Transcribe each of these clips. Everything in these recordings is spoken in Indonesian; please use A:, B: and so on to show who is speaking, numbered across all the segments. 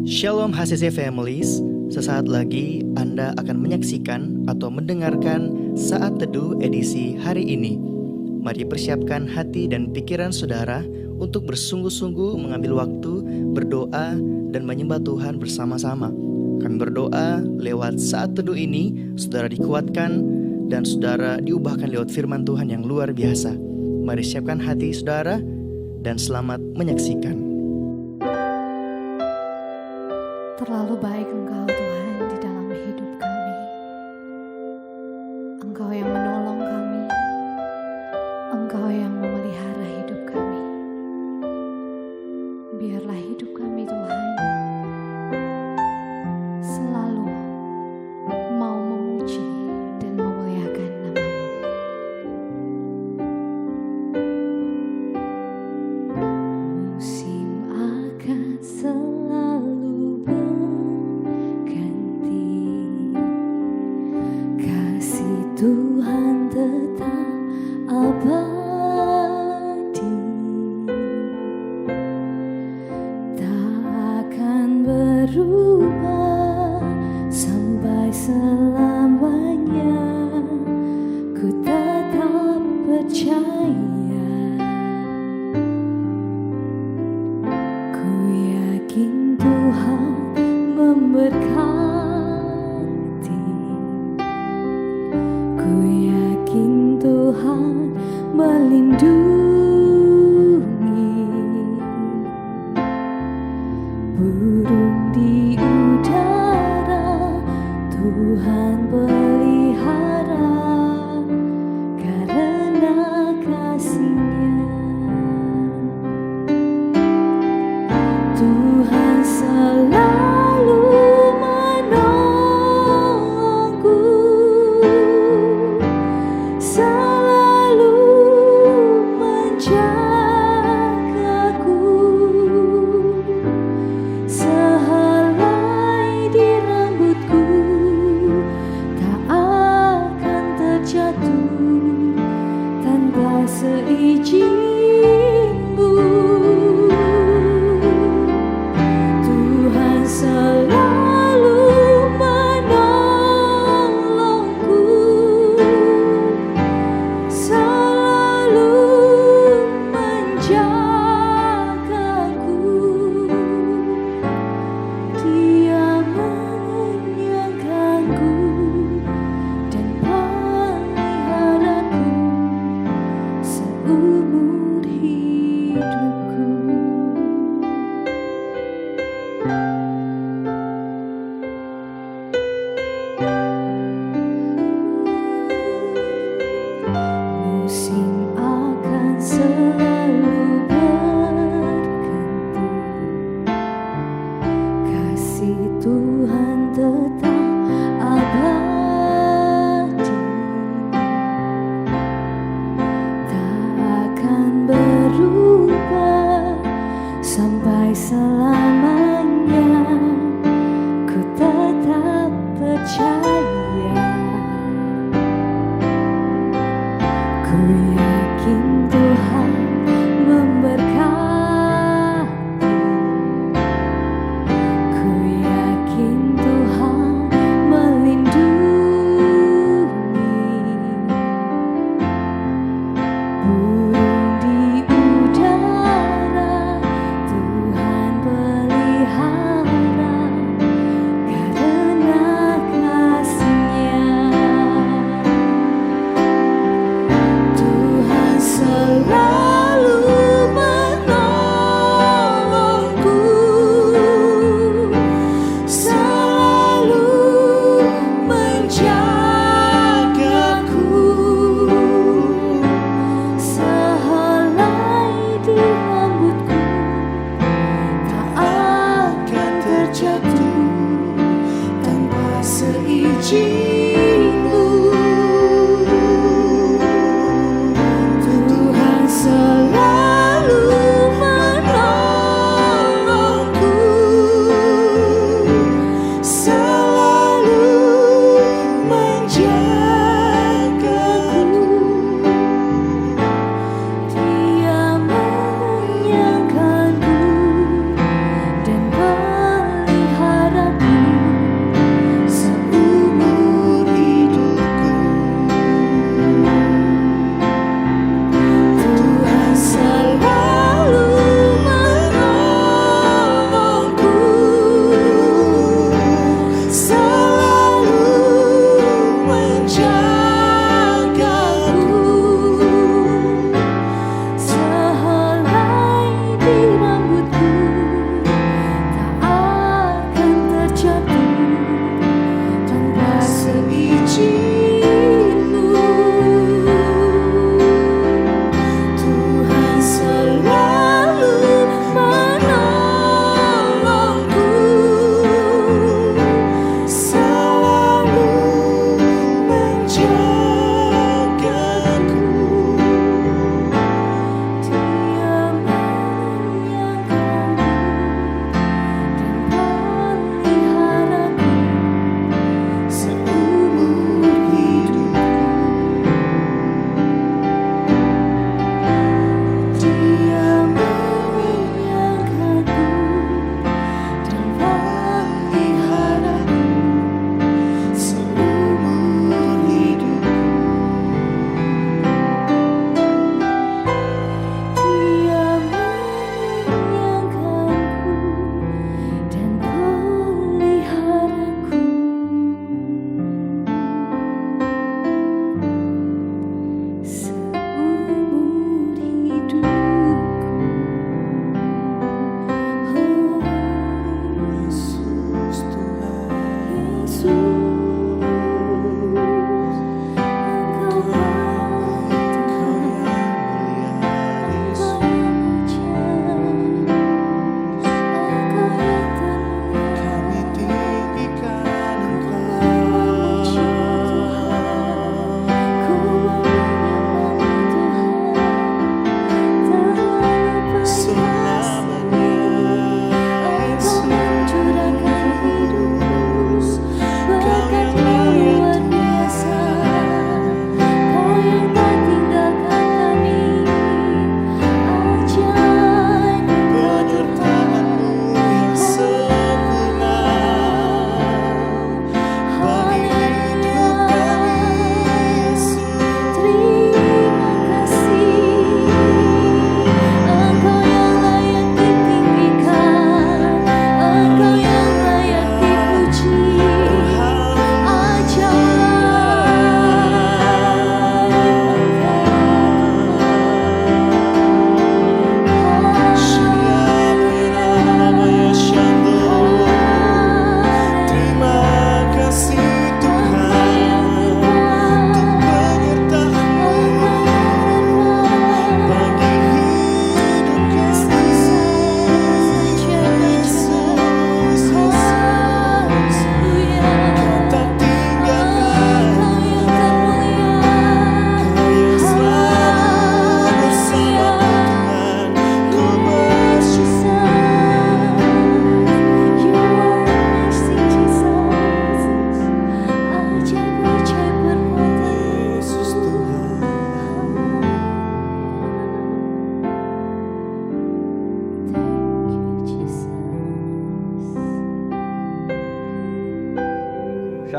A: Shalom HCC Families, sesaat lagi Anda akan menyaksikan atau mendengarkan Saat Teduh edisi hari ini. Mari persiapkan hati dan pikiran saudara untuk bersungguh-sungguh mengambil waktu, berdoa, dan menyembah Tuhan bersama-sama. Kami berdoa lewat Saat Teduh ini, saudara dikuatkan dan saudara diubahkan lewat firman Tuhan yang luar biasa. Mari siapkan hati saudara dan selamat menyaksikan.
B: Terlalu baik Engkau Tuhan di dalam hidup kami. Engkau yang menolong kami, Engkau yang memelihara hidup kami. Biarlah hidup kami Tuhan selalu mau memuji dan memuliakan nama-Mu. Musim akan selalu Tuhan tetap abadi, tak akan berubah sampai selamanya. Ku tetap percaya, ku yakin Tuhan memberkati. Tuhan melindungi, burung di udara Tuhan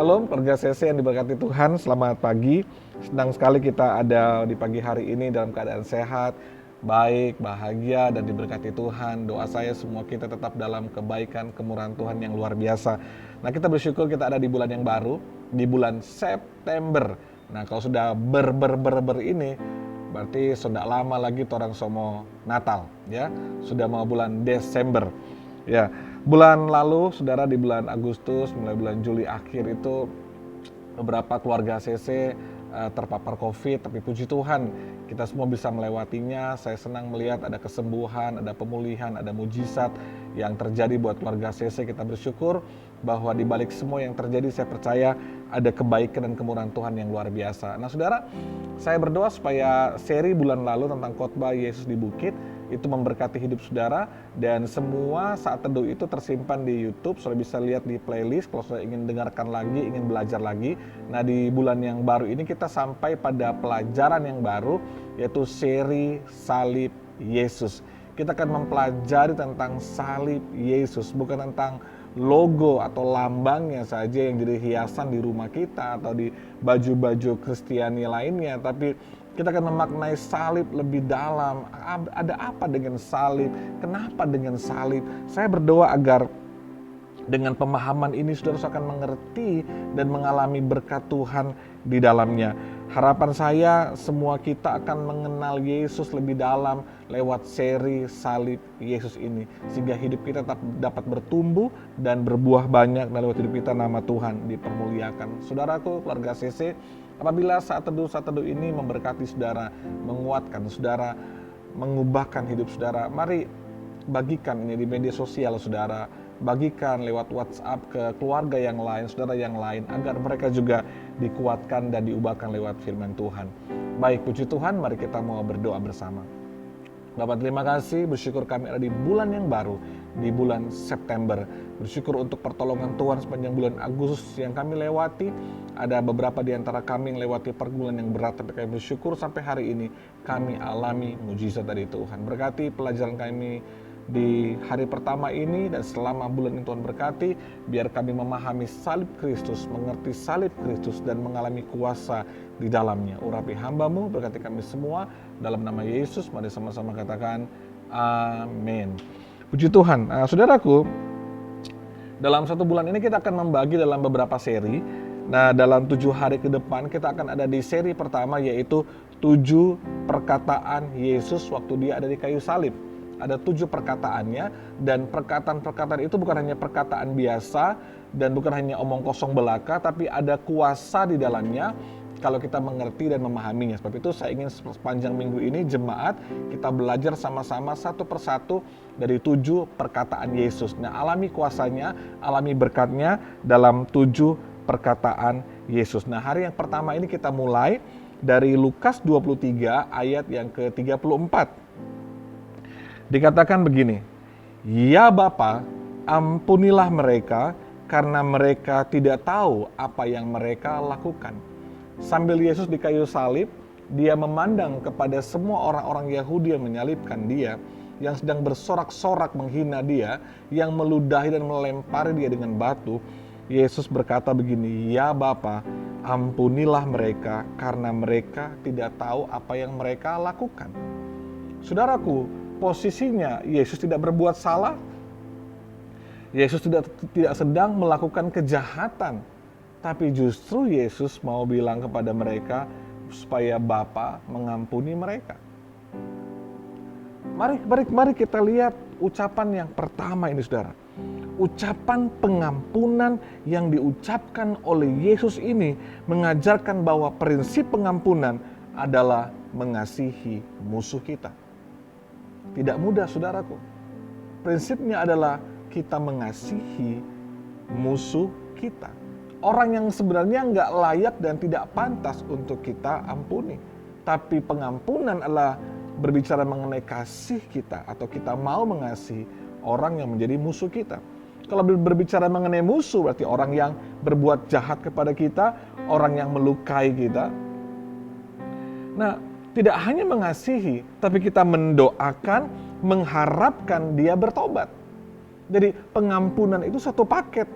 C: Shalom keluarga CC yang diberkati Tuhan, selamat pagi. Senang sekali kita ada di pagi hari ini dalam keadaan sehat, baik, bahagia, dan diberkati Tuhan. Doa saya semua kita tetap dalam kebaikan, kemurahan Tuhan yang luar biasa. Nah, kita bersyukur kita ada di bulan yang baru, di bulan September. Nah, kalau sudah ber ini, berarti sudah lama lagi orang somo Natal, ya. Sudah mau bulan Desember, ya. Bulan lalu, saudara, di bulan Agustus, mulai bulan Juli akhir itu beberapa keluarga CC terpapar COVID, tapi puji Tuhan kita semua bisa melewatinya. Saya senang melihat ada kesembuhan, ada pemulihan, ada mujizat yang terjadi buat keluarga CC. Kita bersyukur bahwa di balik semua yang terjadi, saya percaya ada kebaikan dan kemurahan Tuhan yang luar biasa. Nah, saudara, saya berdoa supaya seri bulan lalu tentang khotbah Yesus di Bukit itu memberkati hidup saudara, dan semua saat teduh itu tersimpan di YouTube. Saudara bisa lihat di playlist kalau saudara ingin dengarkan lagi, ingin belajar lagi. Nah, di bulan yang baru ini kita sampai pada pelajaran yang baru, yaitu seri Salib Yesus. Kita akan mempelajari tentang salib Yesus, bukan tentang logo atau lambangnya saja yang jadi hiasan di rumah kita atau di baju-baju Kristiani lainnya, tapi kita akan memaknai salib lebih dalam. Ada apa dengan salib? Kenapa dengan salib? Saya berdoa agar dengan pemahaman ini saudara akan mengerti dan mengalami berkat Tuhan di dalamnya. Harapan saya semua kita akan mengenal Yesus lebih dalam lewat seri salib Yesus ini, sehingga hidup kita tetap dapat bertumbuh dan berbuah banyak, dan lewat hidup kita nama Tuhan dipermuliakan. Saudaraku, keluarga CC, apabila saat teduh ini memberkati saudara, menguatkan saudara, mengubahkan hidup saudara, mari bagikan ini di media sosial saudara, bagikan lewat WhatsApp ke keluarga yang lain, saudara yang lain, agar mereka juga dikuatkan dan diubahkan lewat firman Tuhan. Baik, puji Tuhan, mari kita mau berdoa bersama. Bapak, terima kasih, bersyukur kami ada di bulan yang baru, di bulan September. Bersyukur untuk pertolongan Tuhan sepanjang bulan Agustus yang kami lewati. Ada beberapa di antara kami yang lewati pergumulan yang berat, tapi kami bersyukur sampai hari ini kami alami mujizat dari Tuhan. Berkati pelajaran kami di hari pertama ini, dan selama bulan ini Tuhan berkati, biar kami memahami salib Kristus, mengerti salib Kristus, dan mengalami kuasa di dalamnya. Urapi hamba-Mu, berkati kami semua, dalam nama Yesus, mari sama-sama katakan amin. Puji Tuhan. Saudaraku, dalam satu bulan ini kita akan membagi dalam beberapa seri. Nah, dalam 7 hari ke depan kita akan ada di seri pertama, yaitu 7 perkataan Yesus waktu dia ada di kayu salib. Ada 7 perkataannya, dan perkataan-perkataan itu bukan hanya perkataan biasa dan bukan hanya omong kosong belaka, tapi ada kuasa di dalamnya kalau kita mengerti dan memahaminya. Sebab itu saya ingin sepanjang minggu ini jemaat kita belajar sama-sama satu persatu dari 7 perkataan Yesus. Nah, alami kuasanya, alami berkatnya dalam 7 perkataan Yesus. Nah, hari yang pertama ini kita mulai dari Lukas 23 ayat yang ke-34. Dikatakan begini, "Ya Bapa, ampunilah mereka karena mereka tidak tahu apa yang mereka lakukan." Sambil Yesus di kayu salib, dia memandang kepada semua orang-orang Yahudi yang menyalibkan dia, yang sedang bersorak-sorak menghina dia, yang meludahi dan melempari dia dengan batu. Yesus berkata begini, "Ya Bapa, ampunilah mereka karena mereka tidak tahu apa yang mereka lakukan." Saudaraku, posisinya Yesus tidak berbuat salah. Yesus tidak sedang melakukan kejahatan. Tapi justru Yesus mau bilang kepada mereka supaya Bapa mengampuni mereka. Mari kita lihat ucapan yang pertama ini, saudara. Ucapan pengampunan yang diucapkan oleh Yesus ini mengajarkan bahwa prinsip pengampunan adalah mengasihi musuh kita. Tidak mudah, saudaraku. Prinsipnya adalah kita mengasihi musuh kita. Orang yang sebenarnya nggak layak dan tidak pantas untuk kita ampuni. Tapi pengampunan adalah berbicara mengenai kasih kita, atau kita mau mengasihi orang yang menjadi musuh kita. Kalau berbicara mengenai musuh, berarti orang yang berbuat jahat kepada kita, orang yang melukai kita. Nah, tidak hanya mengasihi, tapi kita mendoakan, mengharapkan dia bertobat. Jadi pengampunan itu satu paket.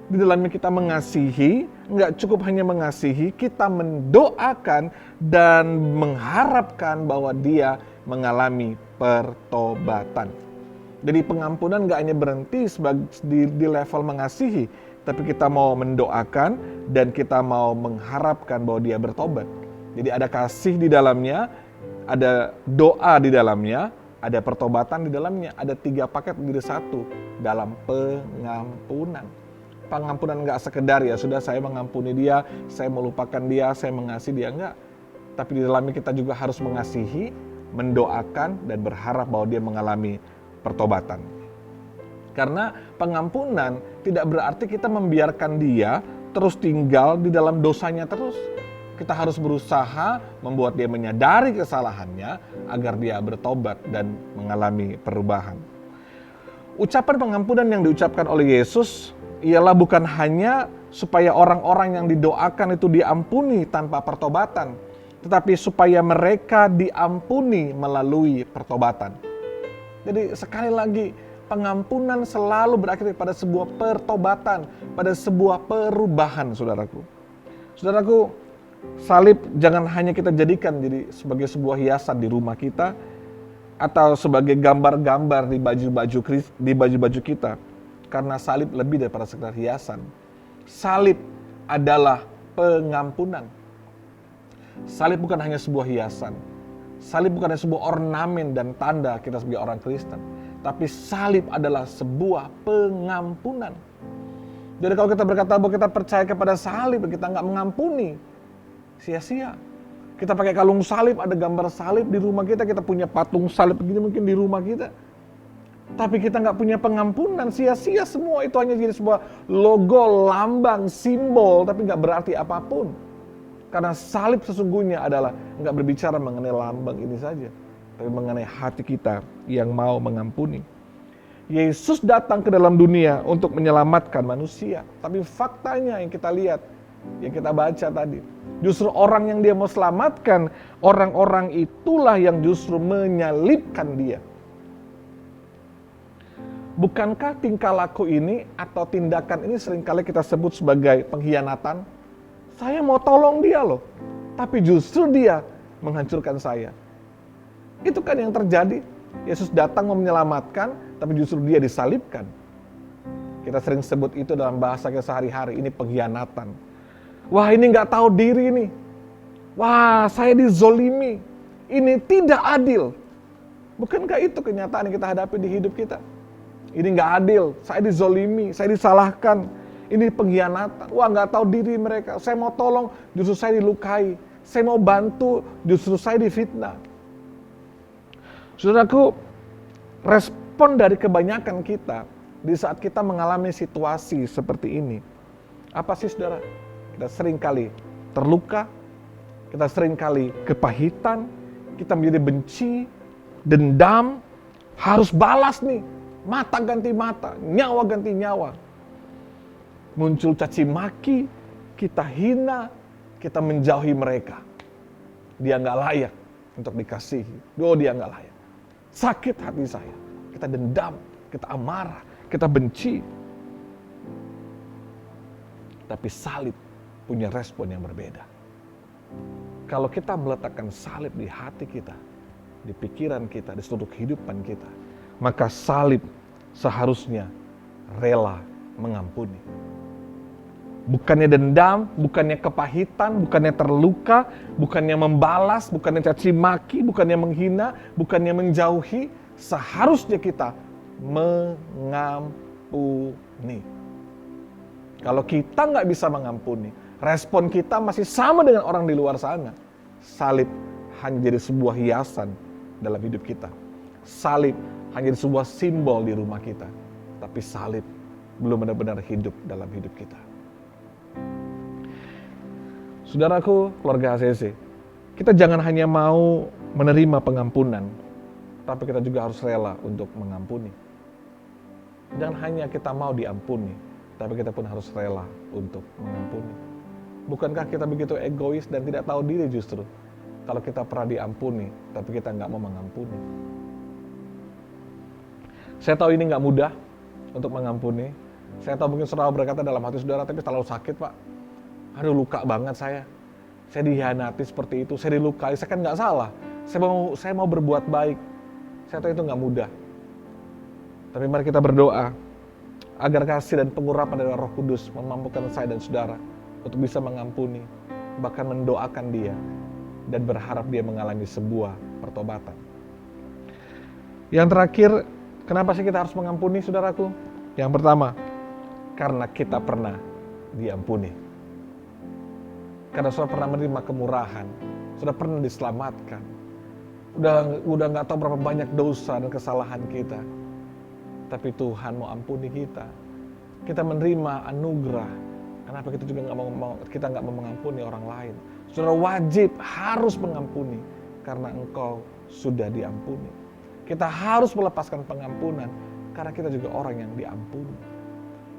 C: Di dalamnya kita mengasihi, nggak cukup hanya mengasihi, kita mendoakan dan mengharapkan bahwa dia mengalami pertobatan. Jadi pengampunan nggak hanya berhenti di level mengasihi, tapi kita mau mendoakan dan kita mau mengharapkan bahwa dia bertobat. Jadi ada kasih di dalamnya, ada doa di dalamnya, ada pertobatan di dalamnya, ada 3 paket menjadi satu dalam pengampunan. Pengampunan nggak sekedar ya sudah saya mengampuni dia, saya melupakan dia, saya mengasihi dia, enggak. Tapi di dalamnya kita juga harus mengasihi, mendoakan, dan berharap bahwa dia mengalami pertobatan. Karena pengampunan tidak berarti kita membiarkan dia terus tinggal di dalam dosanya terus. Kita harus berusaha membuat dia menyadari kesalahannya agar dia bertobat dan mengalami perubahan. Ucapan pengampunan yang diucapkan oleh Yesus ialah bukan hanya supaya orang-orang yang didoakan itu diampuni tanpa pertobatan, tetapi supaya mereka diampuni melalui pertobatan. Jadi sekali lagi, pengampunan selalu berakhir pada sebuah pertobatan, pada sebuah perubahan, saudaraku. Saudaraku, salib jangan hanya kita jadikan jadi sebagai sebuah hiasan di rumah kita atau sebagai gambar-gambar di baju-baju kita. Karena salib lebih daripada sekedar hiasan. Salib adalah pengampunan. Salib bukan hanya sebuah hiasan. Salib bukan hanya sebuah ornamen dan tanda kita sebagai orang Kristen. Tapi salib adalah sebuah pengampunan. Jadi kalau kita berkata bahwa kita percaya kepada salib, kita nggak mengampuni, sia-sia. Kita pakai kalung salib, ada gambar salib di rumah kita, kita punya patung salib begini mungkin di rumah kita. Tapi kita nggak punya pengampunan, sia-sia semua. Itu hanya jadi sebuah logo, lambang, simbol, tapi nggak berarti apapun. Karena salib sesungguhnya adalah nggak berbicara mengenai lambang ini saja, tapi mengenai hati kita yang mau mengampuni. Yesus datang ke dalam dunia untuk menyelamatkan manusia. Tapi faktanya yang kita lihat, yang kita baca tadi, justru orang yang dia mau selamatkan, orang-orang itulah yang justru menyalibkan dia. Bukankah tingkah laku ini atau tindakan ini seringkali kita sebut sebagai pengkhianatan? Saya mau tolong dia loh, tapi justru dia menghancurkan saya. Itu kan yang terjadi. Yesus datang mau menyelamatkan, tapi justru dia disalibkan. Kita sering sebut itu dalam bahasa kita sehari-hari, ini pengkhianatan. Wah, ini nggak tahu diri nih. Wah, saya dizolimi. Ini tidak adil. Bukankah itu kenyataan yang kita hadapi di hidup kita? Ini nggak adil, saya dizolimi, saya disalahkan. Ini pengkhianatan. Wah, nggak tahu diri mereka. Saya mau tolong, justru saya dilukai. Saya mau bantu, justru saya difitnah. Saudaraku, respon dari kebanyakan kita di saat kita mengalami situasi seperti ini, apa sih saudara? Kita sering kali terluka, kita sering kali kepahitan, kita menjadi benci, dendam, harus balas nih. Mata ganti mata, nyawa ganti nyawa. Muncul caci maki, kita hina, kita menjauhi mereka. Dia nggak layak untuk dikasihi. Oh, dia nggak layak. Sakit hati saya. Kita dendam, kita amarah, kita benci. Tapi salib punya respon yang berbeda. Kalau kita meletakkan salib di hati kita, di pikiran kita, di seluruh kehidupan kita, maka salib seharusnya rela mengampuni. Bukannya dendam, bukannya kepahitan, bukannya terluka, bukannya membalas, bukannya caci maki, bukannya menghina, bukannya menjauhi. Seharusnya kita mengampuni. Kalau kita nggak bisa mengampuni, respon kita masih sama dengan orang di luar sana. Salib hanya jadi sebuah hiasan dalam hidup kita. Salib hanya sebuah simbol di rumah kita. Tapi salib belum benar-benar hidup dalam hidup kita. Saudaraku, keluarga ACC, kita jangan hanya mau menerima pengampunan, tapi kita juga harus rela untuk mengampuni. Jangan hanya kita mau diampuni, tapi kita pun harus rela untuk mengampuni. Bukankah kita begitu egois dan tidak tahu diri justru kalau kita pernah diampuni, tapi kita nggak mau mengampuni? Saya tahu ini nggak mudah untuk mengampuni. Saya tahu mungkin saudara berkata dalam hati saudara, tapi terlalu sakit Pak. Aduh, luka banget saya dihianati seperti itu, saya dilukai, saya kan nggak salah, saya mau berbuat baik, saya tahu itu nggak mudah. Tapi mari kita berdoa agar kasih dan pengurapan dari Roh Kudus memampukan saya dan saudara untuk bisa mengampuni, bahkan mendoakan dia dan berharap dia mengalami sebuah pertobatan. Yang terakhir, kenapa sih kita harus mengampuni, saudaraku? Yang pertama, karena kita pernah diampuni. Karena sudah pernah menerima kemurahan, sudah pernah diselamatkan. Udah nggak tahu berapa banyak dosa dan kesalahan kita. Tapi Tuhan mau ampuni kita. Kita menerima anugerah. Kenapa kita juga nggak mau mengampuni orang lain? Saudara wajib harus mengampuni karena engkau sudah diampuni. Kita harus melepaskan pengampunan karena kita juga orang yang diampuni.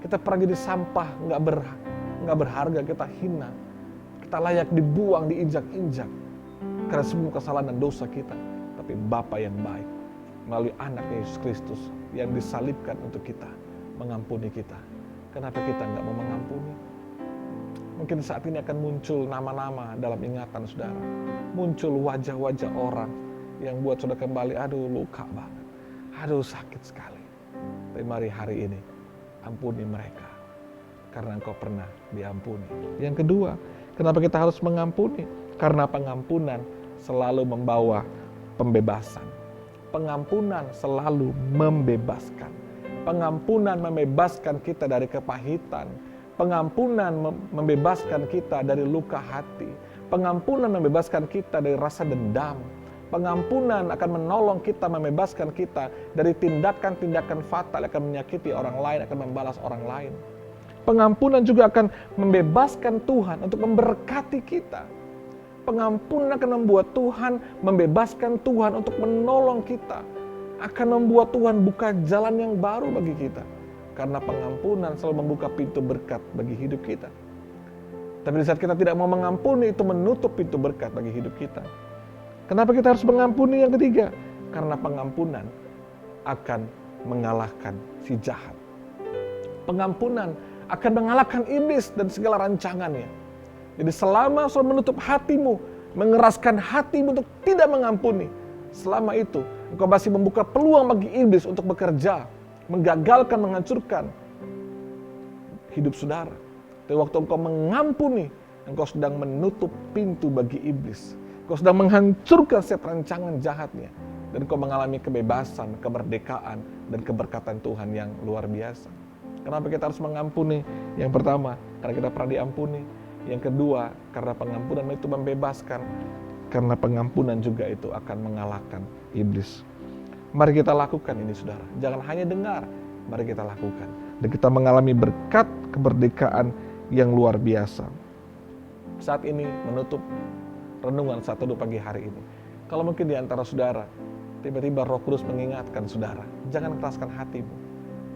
C: Kita pernah jadi sampah, nggak berharga, kita hina. Kita layak dibuang, diinjak-injak karena semua kesalahan dan dosa kita. Tapi Bapa yang baik melalui anaknya Yesus Kristus yang disalibkan untuk kita, mengampuni kita. Kenapa kita nggak mau mengampuni? Mungkin saat ini akan muncul nama-nama dalam ingatan saudara. Muncul wajah-wajah orang yang buat saudara kembali, aduh luka banget, aduh sakit sekali. Tapi mari hari ini, ampuni mereka. Karena engkau pernah diampuni. Yang kedua, kenapa kita harus mengampuni? Karena pengampunan selalu membawa pembebasan. Pengampunan selalu membebaskan. Pengampunan membebaskan kita dari kepahitan. Pengampunan membebaskan kita dari luka hati. Pengampunan membebaskan kita dari rasa dendam. Pengampunan akan menolong kita, membebaskan kita dari tindakan-tindakan fatal yang akan menyakiti orang lain, akan membalas orang lain. Pengampunan juga akan membebaskan Tuhan untuk memberkati kita. Pengampunan akan membuat Tuhan, membebaskan Tuhan untuk menolong kita. Akan membuat Tuhan buka jalan yang baru bagi kita. Karena pengampunan selalu membuka pintu berkat bagi hidup kita. Tapi di saat kita tidak mau mengampuni, itu menutup pintu berkat bagi hidup kita. Kenapa kita harus mengampuni? Yang ketiga, karena pengampunan akan mengalahkan si jahat. Pengampunan akan mengalahkan iblis dan segala rancangannya. Jadi selama selalu menutup hatimu, mengeraskan hatimu untuk tidak mengampuni, selama itu engkau masih membuka peluang bagi iblis untuk bekerja, menggagalkan, menghancurkan hidup saudara. Tapi waktu engkau mengampuni, engkau sedang menutup pintu bagi iblis. Engkau sedang menghancurkan setiap rancangan jahatnya. Dan engkau mengalami kebebasan, kemerdekaan, dan keberkatan Tuhan yang luar biasa. Kenapa kita harus mengampuni? Yang pertama, karena kita pernah diampuni. Yang kedua, karena pengampunan itu membebaskan. Karena pengampunan juga itu akan mengalahkan iblis. Mari kita lakukan ini, saudara. Jangan hanya dengar, mari kita lakukan. Dan kita mengalami berkat kemerdekaan yang luar biasa. Saat ini menutup renungan saat teduh pagi hari ini. Kalau mungkin di antara saudara, tiba-tiba Roh Kudus mengingatkan saudara, jangan keraskan hatimu.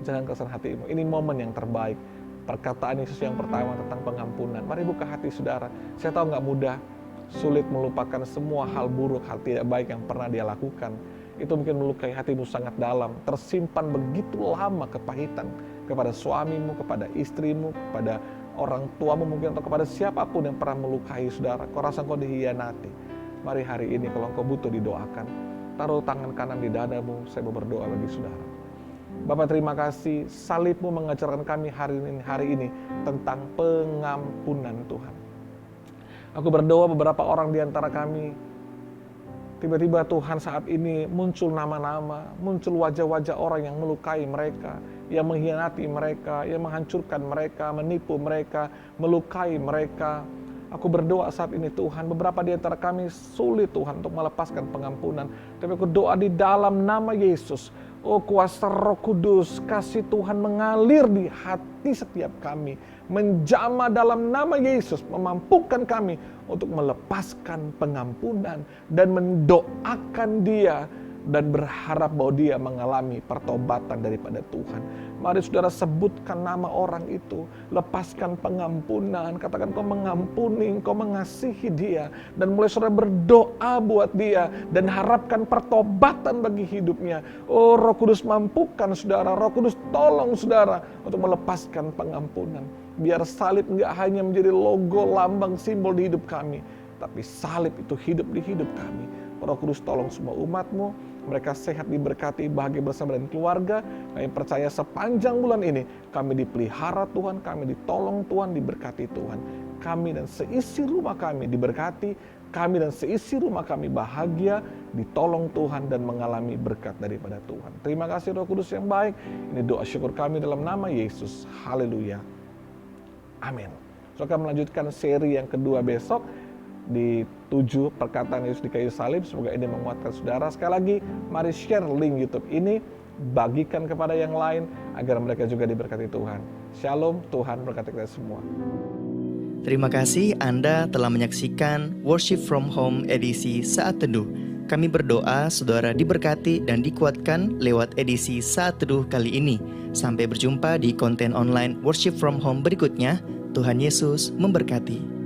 C: Jangan keraskan hatimu. Ini momen yang terbaik. Perkataan Yesus yang pertama tentang pengampunan. Mari buka hati saudara. Saya tahu nggak mudah, sulit melupakan semua hal buruk, hal tidak baik yang pernah dia lakukan. Itu mungkin melukai hatimu sangat dalam. Tersimpan begitu lama kepahitan kepada suamimu, kepada istrimu, kepada orang tuamu mungkin, atau kepada siapapun yang pernah melukai saudara. Kau rasa kau dihianati. Mari hari ini kalau engkau butuh didoakan, taruh tangan kanan di dadamu, saya mau berdoa bagi saudara. Bapak terima kasih, salibmu mengajarkan kami hari ini tentang pengampunan Tuhan. Aku berdoa beberapa orang di antara kami, tiba-tiba Tuhan saat ini muncul nama-nama, muncul wajah-wajah orang yang melukai mereka, yang mengkhianati mereka, yang menghancurkan mereka, menipu mereka, melukai mereka. Aku berdoa saat ini Tuhan, beberapa di antara kami sulit Tuhan untuk melepaskan pengampunan. Tapi aku doa di dalam nama Yesus, oh kuasa Roh Kudus, kasih Tuhan mengalir di hati setiap kami. Menjamah dalam nama Yesus, memampukan kami untuk melepaskan pengampunan dan mendoakan dia dan berharap bahwa dia mengalami pertobatan daripada Tuhan. Mari saudara sebutkan nama orang itu, lepaskan pengampunan, katakan kau mengampuni, kau mengasihi dia, dan mulai saudara berdoa buat dia dan harapkan pertobatan bagi hidupnya. Oh, Roh Kudus mampukan saudara, Roh Kudus tolong saudara untuk melepaskan pengampunan. Biar salib enggak hanya menjadi logo, lambang, simbol di hidup kami, tapi salib itu hidup di hidup kami. Roh Kudus tolong semua umat-Mu, mereka sehat, diberkati, bahagia bersama dengan keluarga. Kami percaya sepanjang bulan ini kami dipelihara Tuhan, kami ditolong Tuhan, diberkati Tuhan. Kami dan seisi rumah kami diberkati, kami dan seisi rumah kami bahagia, ditolong Tuhan dan mengalami berkat daripada Tuhan. Terima kasih Roh Kudus yang baik. Ini doa syukur kami dalam nama Yesus. Haleluya. Amin. Saya akan melanjutkan seri yang kedua besok di 7 perkataan Yesus di kayu salib. Semoga ini menguatkan saudara. Sekali lagi, mari share link YouTube ini, bagikan kepada yang lain agar mereka juga diberkati Tuhan. Shalom, Tuhan berkati kita semua.
A: Terima kasih Anda telah menyaksikan Worship from Home edisi Saat Teduh. Kami berdoa saudara diberkati dan dikuatkan lewat edisi Saat Teduh kali ini. Sampai berjumpa di konten online Worship from Home berikutnya. Tuhan Yesus memberkati.